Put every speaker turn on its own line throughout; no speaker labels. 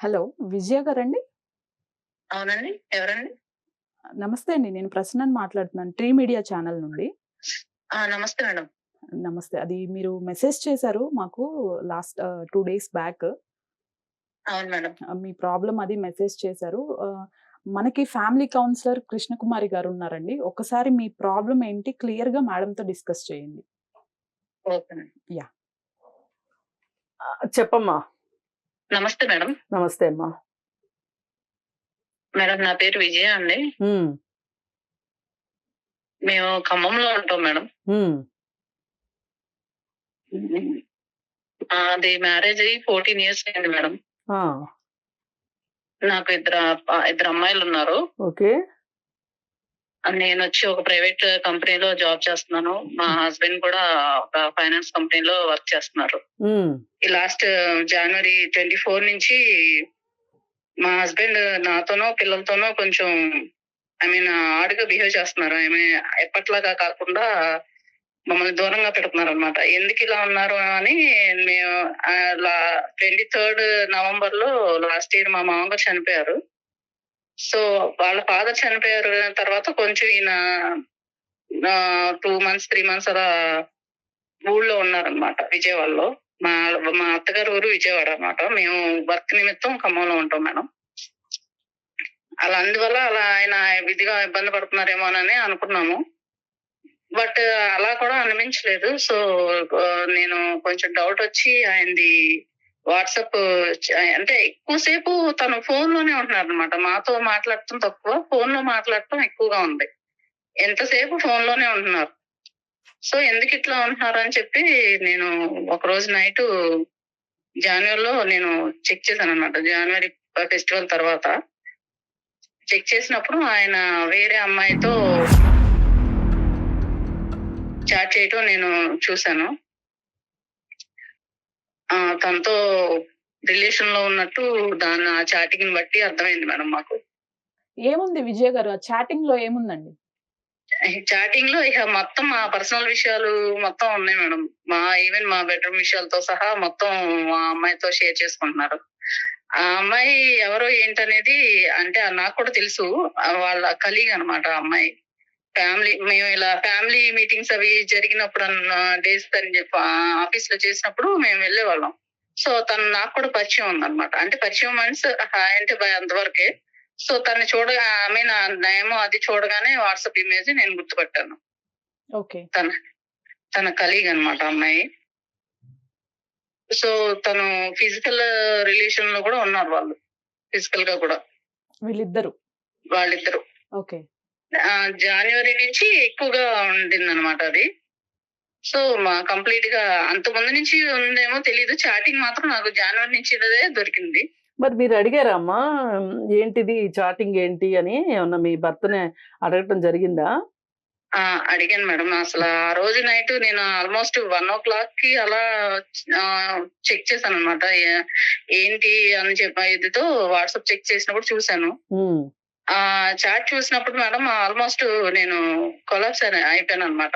Hello! విజయ గారండి?
అవునండి. ఎవరండి?
నమస్తే అండి. నేను ప్రసన్నని మాట్లాడుతున్నాను. ట్రీ మీడియా ఛానల్ నుండి.
నమస్తే మేడం.
నమస్తే. అది మీరు మెసేజ్ చేశారు మాకు లాస్ట్ 2 డేస్ బ్యాక్.
అవును మేడం.
మీ ప్రాబ్లమ్ అది మెసేజ్ చేశారు. మనకి ఫ్యామిలీ కౌన్సిలర్ కృష్ణకుమారి గారున్నారండి. ఒక్కసారి మీ ప్రాబ్లమ్ ఏంటి క్లియర్‌గా మేడంతో డిస్కస్ చేయండి.
Okay madam.
యాహ్!
చెప్పమ్మా.
నమస్తే మేడం.
నమస్తే అమ్మా.
మేడం నా పేరు విజయ అండి.
హ్మ్.
మేము ఖమ్మంలో ఉంటాం మేడం.
హ్మ్.
మాది మ్యారేజ్ అయ్యి 14 ఇయర్స్ అయింది మేడం.
ఆ!
నాకు ఇద్దరు అమ్మాయిలున్నారు.
ఓకే.
నేనొచ్చి ఒక ప్రైవేట్ కంపెనీలో జాబ్ చేస్తున్నాను. మా హస్బెండ్ కూడా ఒక ఫైనాన్స్ కంపెనీలో వర్క్ చేస్తున్నారు.
హ్మ్.
ఈ లాస్ట్ జనవరి 24 నుంచి మా హస్బెండ్ నాతోనో, పిల్లలతోనో కొంచెం ఆడ్‌గా బిహేవ్ చేస్తున్నారు. ఎప్పట్లాగా కాకుండా మమ్మల్ని దూరంగా పెడుతున్నారనమాట. ఎందుకిలా ఉన్నారు అని మేము 23 నవంబర్‌లో లాస్ట్ ఇయర్ మా మామగారు చనిపోయారు. సో, వాళ్ళ ఫాదర్ చనిపోయారు తర్వాత కొంచెం ఈయన 2 మంత్స్, 3 మంత్స్ అలా ఊళ్ళో ఉన్నారనమాట విజయవాడలో. మా మా అత్తగారి ఊరు విజయవాడ అనమాట. మేము వర్క్ నిమిత్తం ఖమ్మంలో ఉంటాం మేడం. అందువల్ల ఆయన విధిగా ఇబ్బంది పడుతున్నారేమోనని అనుకున్నాము. బట్ అలా కూడా అనిపించలేదు. సో, నేను కొంచెం డౌటొచ్చి ఆయనది వాట్సాప్ అంటే ఎక్కువ సేపు తను ఫోన్‌లోనే ఉంటున్నారనమాట. మాతో మాట్లాడటం తక్కువ, ఫోన్‌లో మాట్లాడటం ఎక్కువగా ఉంది. ఎంతసేపు ఫోన్‌లోనే ఉంటున్నారు. సో, ఎందుకిట్లా ఉంటున్నారని చెప్పి నేను ఒకరోజు నైటు జాన్యురీలో నేను చెక్ చేశాననమాట. జాన్యురీ ఫెస్టివల్ తర్వాత చెక్ చేసినప్పుడు ఆయన వేరే అమ్మాయితో చాట్ చేయటం నేను చూసాను. తనతో రిలేషన్‌లో ఉన్నట్టు ఆ చాటింగ్‌ని బట్టి అర్థమైంది మేడం మాకు.
ఏముంది విజయ గారు? ఆ చాటింగ్‌లో ఏముందండి?
చాటింగ్‌లో ఇక మొత్తం మా పర్సనల్ విషయాలు మొత్తం ఉన్నాయి మేడం. ఈవెన్ మా బెడ్‌రూమ్ విషయాలతో సహా మొత్తం ఆ అమ్మాయితో షేర్ చేసుకుంటున్నారు. ఆ అమ్మాయి ఎవరో ఏంటనేది అంటే నాకు కూడా తెలుసు. వాళ్ళ కలీగ్ అనమాట ఆ అమ్మాయి. మేము ఇలా ఫ్యామిలీ మీటింగ్స్ అవి జరిగినప్పుడు డేస్ అని చెప్పి ఆఫీస్‌లో చేసినప్పుడు మేము వెళ్ళేవాళ్ళం. సో, తను నాకు కూడా పరిచయం ఉందన్నమాట. అంటే పరిచయం మీన్స్ హాయ్ అంటే బై అంతవరకే. సో, తనని నా నేమ్ అది చూడగానే వాట్సాప్ ఇమేజ్ నేను గుర్తుపట్టాను.
ఓకే.
తన తన కలీగ్ అన్నమాట అమ్మాయి. సో, తను ఫిజికల్ రిలేషన్‌లో కూడా ఉన్నారు వాళ్ళు. ఫిజికల్‌గా కూడా.
వీళ్ళిద్దరు.
వాళ్ళిద్దరు.
ఓకే.
జాన్యురీ నుంచి ఎక్కువగా ఉండిందన్నమాట అది. సో, కంప్లీట్‌గా అంతకుముందు నుంచి ఉందేమో తెలీదు. చాటింగ్ మాత్రం నాకు జనవరి నుంచిదే దొరికింది.
మరి మీరు అడిగారా అమ్మా? ఏంటిది చాటింగ్ ఏంటి అని ఏమన్నా మీ భర్తని అడగటం జరిగిందా?
అడిగాను మేడం. ఆ రోజు నైట్ నేను ఆల్‌మోస్ట్ 1:00కి అలా చెక్ చేశాననమాట. ఏంటి అని చెప్పి ఇదితో వాట్సాప్ చెక్ చేసినప్పుడు చూసాను.
హ్మ్.
చాట్ చూసినప్పుడు మేడం ఆల్‌మోస్ట్ నేను కొలాప్స్ అయిపోయాననమాట.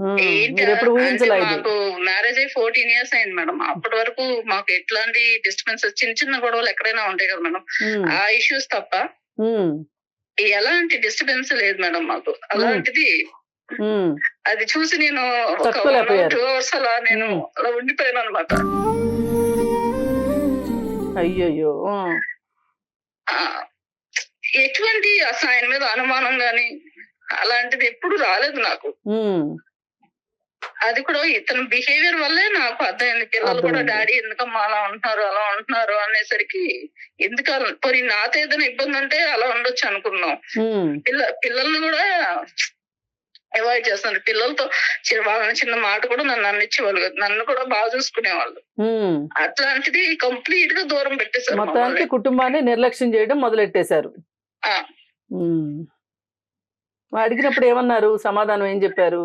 మీరెప్పుడు
అంటే
ఊహించలా ఇది?
మాకు మ్యారేజ్ అయ్యి 14 ఇయర్స్ అయింది మేడం. అప్పటి వరకు మాకు ఎట్లాంటి డిస్టర్బెన్సెస్ చిన్న చిన్న గొడవలు ఎక్కడైనా ఉంటాయి కదా మేడం. ఆ ఇష్యూస్ తప్ప ఎలాంటి డిస్టర్బెన్స్ లేదు మేడం మాకు. అలాంటిది అది చూసి నేను ఒక 1 అవర్ 2 అవర్స్ అలా ఉండిపోయాననమాట.
అయ్యయ్యో!
ఎటువంటి అసలు ఆయన మీద అనుమానం గాని అలాంటిది ఎప్పుడు రాలేదు నాకు. అది కూడా ఇతని బిహేవియర్ వల్లే నాకు అర్థమైంది. పిల్లలు కూడా డాడీ ఎందుకమ్మా అలా ఉంటున్నారు, అలా ఉంటున్నారు అనేసరికి పోనీ నాతో ఏదైనా ఇబ్బంది ఉంటే అలా ఉండొచ్చు అనుకున్నాం. పిల్లల్ని కూడా అవాయిడ్ చేస్తున్నారు. పిల్లలతో వాళ్ళని చిన్న మాట కూడా నన్ను అన్నిచ్చేవాళ్ళు కాదు. నన్ను కూడా బాగా చూసుకునేవాళ్ళు. అట్లాంటిది కంప్లీట్‌గా దూరం పెట్టేశారు.
మొత్తానికి కుటుంబాన్ని నిర్లక్ష్యం చేయడం మొదలెట్టేశారు. అడిగినప్పుడు ఏమన్నారు? సమాధానం ఏం చెప్పారు?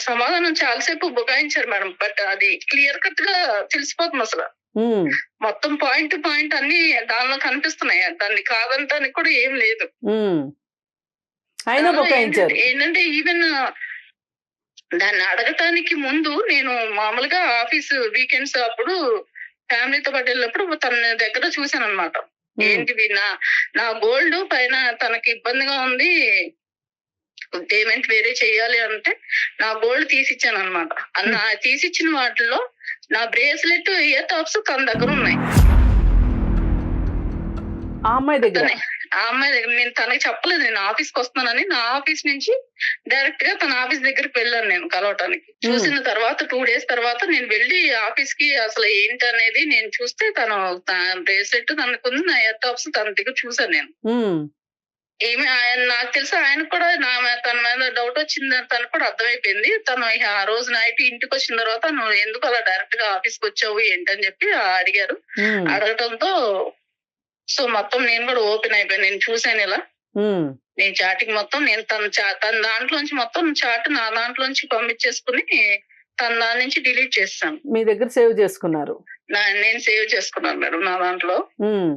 సమాధానం చాలా సేపు బుకాయించారు మేడం. బట్ అది క్లియర్ కట్‌గా తెలిసిపోతుంది అసలు. మొత్తం పాయింట్ టు పాయింట్ అన్ని దానిలో కనిపిస్తున్నాయి. దాన్ని కాదంటానికి కూడా ఏం లేదు.
అయినా బుకాయించారు.
ఏంటంటే ఈవెన్ దాన్ని అడగటానికి ముందు నేను మామూలుగా ఆఫీస్ వీకెండ్స్ అప్పుడు ఫ్యామిలీతో పాటు వెళ్ళినప్పుడు తన దగ్గర చూసాను అనమాట.
ఉమ్,
ఏంటిది నా గోల్డ్ పైన తనకి ఇబ్బందిగా ఉంది, పేమెంట్ వేరే చెయ్యాలి అంటే నా గోల్డ్ తీసిచ్చాను అనమాట. అన్న తీసిచ్చిన వాటిల్లో నా బ్రేస్లెట్, ఇయర్ టాప్స్ తన దగ్గర ఉన్నాయి.
ఆ అమ్మాయి దగ్గర
ఆ అమ్మాయి దగ్గర నేను తనకి చెప్పలేదు నేను ఆఫీస్కి వస్తున్నానని. నా ఆఫీస్ నుంచి డైరెక్ట్ గా తన ఆఫీస్ దగ్గరికి వెళ్ళాను నేను కలవటానికి. చూసిన తర్వాత 2 days తర్వాత నేను వెళ్ళి ఆఫీస్ కి అసలు ఏంటి అనేది నేను చూస్తే తన బ్రేస్లెట్ తనకుంది, నా ఇయర్ టాప్స్ తన దగ్గర చూసాను నేను.
ఉమ్,
ఏమి ఆయన నాకు తెలిసి ఆయనకు కూడా తన మీద డౌట్ వచ్చింది, తనకు కూడా అర్థమైపోయింది. తను ఇక ఆ రోజు నైట్ ఇంటికి వచ్చిన తర్వాత నువ్వు ఎందుకు అలా డైరెక్ట్ గా ఆఫీస్కి వచ్చావు ఏంటని చెప్పి అడిగారు.
ఉమ్,
అడగటంతో సో మొత్తం నేను కూడా ఓపెన్ అయిపోయాను. నేను చూసాను ఇలా
ఉమ్,
నేను చాటింగ్ మొత్తం నేను తన దాంట్లోంచి మొత్తం చాట్ నా దాంట్లోంచి పంపించేసుకుని తన దాని నుంచి డిలీట్ చేస్తాను.
మీ దగ్గర సేవ్ చేసుకున్నారు.
నేను సేవ్ చేసుకున్నాను మేడం నా దాంట్లో.
ఉమ్,